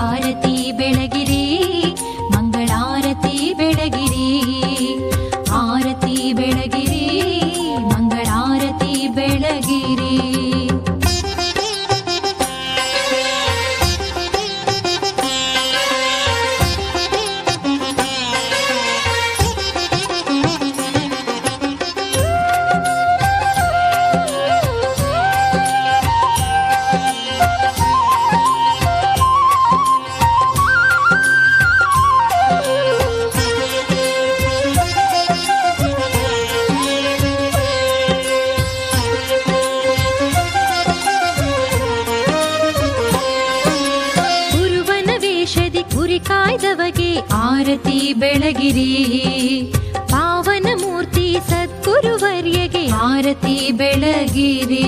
ಆರತಿ ಬೆಳಗಿರಿ, ಮಂಗಳಾರತಿ ಬೆಳಗಿರಿ, ಆರತಿ ಬೆಳಗಿರಿ, ಮಂಗಳಾರತಿ ಬೆಳಗಿರಿ. ಕಾಯ್ದವಗೆ ಆರತಿ ಬೆಳಗಿರಿ, ಪಾವನ ಮೂರ್ತಿ ಸದ್ಗುರುವರ್ಯಗೆ ಆರತಿ ಬೆಳಗಿರಿ.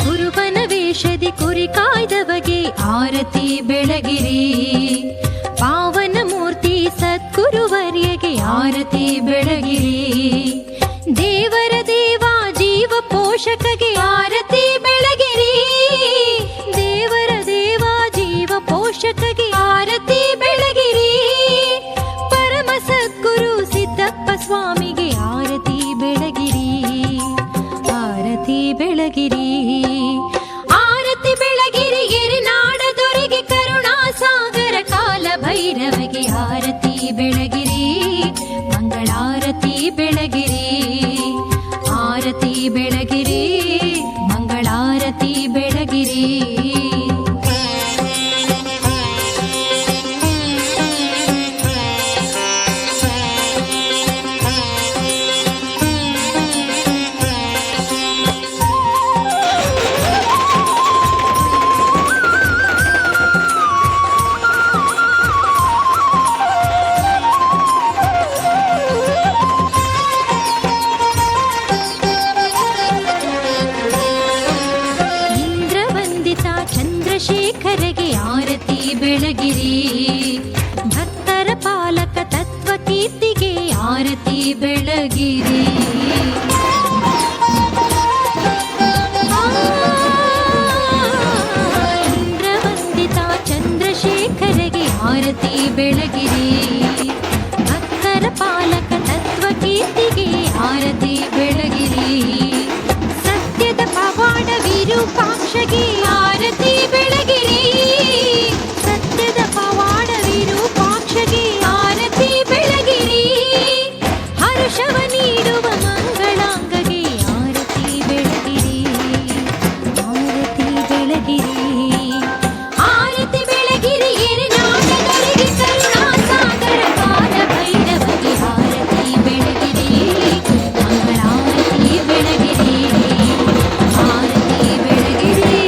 ಕುರುಬನ ವೇಷದಿ ಕುರಿ ಕಾಯ್ದವಗೆ ಆರತಿ ಬೆಳಗಿರಿ, ಪಾವನ ಮೂರ್ತಿ ಸದ್ಗುರುವರ್ಯಗೆ ಆರತಿ ಬೆಳಗಿರಿ. ದೇವರ ದೇವ ಜೀವ ಪೋಷಕಗೆ ಆರತಿ ಬೆಳಗಿರಿ, ದೇವರ ದೇವ ಜೀವ ಪೋಷಕಗೆ ಆರತಿ ಬೆಳಗಿರಿ. ಪರಮ ಸದ್ಗುರು ಸಿದ್ದಪ್ಪ ಸ್ವಾಮಿಗೆ ಆರತಿ ಬೆಳಗಿರಿ, ಆರತಿ ಬೆಳಗಿರಿ, ಆರತಿ ಬೆಳಗಿರಿ. ಎರೆನಾಡ ದೊರೆಗೆ ಕರುಣಾಸಾಗರ ಕಾಲ ಭೈರವಗೆ ಆರತಿ ಬೆಳಗಿರಿ, ಮಂಗಳಾರತಿ ಬೆಳಗಿರಿ, ಆರತಿ ಬೆಳಗಿರಿ, ಮಂಗಳಾರತಿ ಬೆಳಗಿರಿ. ಚಂದ್ರಶೇಖರಗೆ ಆರತಿ ಬೆಳಗಿರಿ, ಭಕ್ತರ ಪಾಲಕ ತತ್ವ ಕೀರ್ತಿಗೆ ಆರತಿ ಬೆಳಗಿರಿ. ಇಂದ್ರವಂದಿತ ಚಂದ್ರಶೇಖರಗೆ ಆರತಿ ಬೆಳಗಿರಿ, ಭಕ್ತರ ಪಾಲಕ ತತ್ವ ಕೀರ್ತಿಗೆ ಆರತಿ ಬೆಳಗಿರಿ. ಸತ್ಯದ ಪವಾಡ ವಿರೂಪಾಕ್ಷಗೆ ಆರತಿ ಬೆಳಗಿರಿ, ಸತ್ಯದ ಪವಾಡ ವಿರೂಪಾಕ್ಷಗೆ ಆರತಿ ಬೆಳಗಿರಿ. ಹರ್ಷವ ನೀಡುವ ಮಂಗಳಾಂಗಗೆ ಆರತಿ ಬೆಳಗಿರಿ, ಆರತಿ ಬೆಳಗಿರಿ, ಆರತಿ ಬೆಳಗಿರಿ. ಎರೆನಾಡ ದೊರೆಗೆ ಕರುಣಾಸಾಗರ ಕಾಲ ಭೈರವಗೆ ಆರತಿ ಬೆಳಗಿರಿ, ಮಂಗಳಾರತಿ ಬೆಳಗಿರಿ, ಆರತಿ ಬೆಳಗಿರಿ,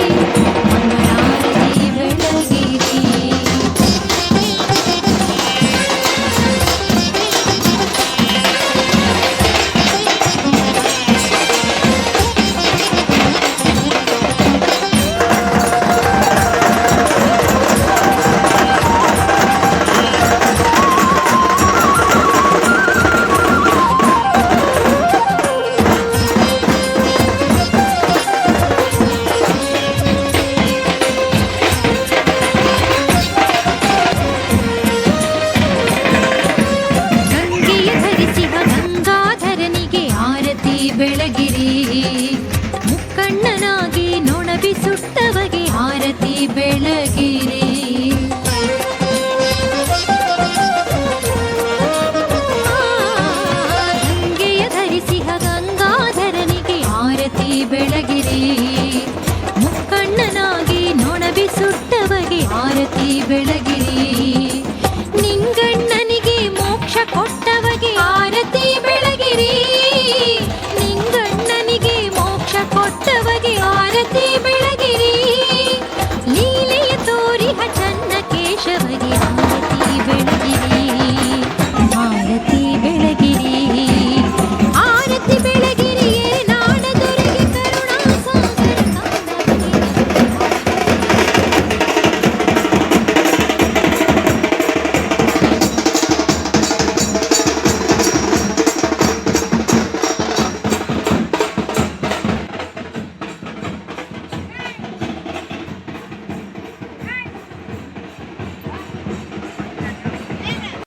ಮಂಗಳಾರತಿ ಬೆಳಗಿರಿ. ಗಂಗೆಯ ಧರಿಸಿದ ಗಂಗಾಧರನಿಗೆ ಆರತಿ ಬೆಳಗಿರಿ, ಮುಕ್ಕಣ್ಣನಾಗಿ ನೊಣಬಿ ಸುಟ್ಟವಗೆ ಆರತಿ ಬೆಳಗಿರಿ. ಗಂಗೆಯ ಧರಿಸಿದ ಗಂಗಾಧರನಿಗೆ ಆರತಿ ಬೆಳಗಿರಿ, ಮುಕ್ಕಣ್ಣನಾಗಿ ನೊಣಬಿ ಸುಟ್ಟವಗೆ ಆರತಿ ಬೆಳಗಿರಿ.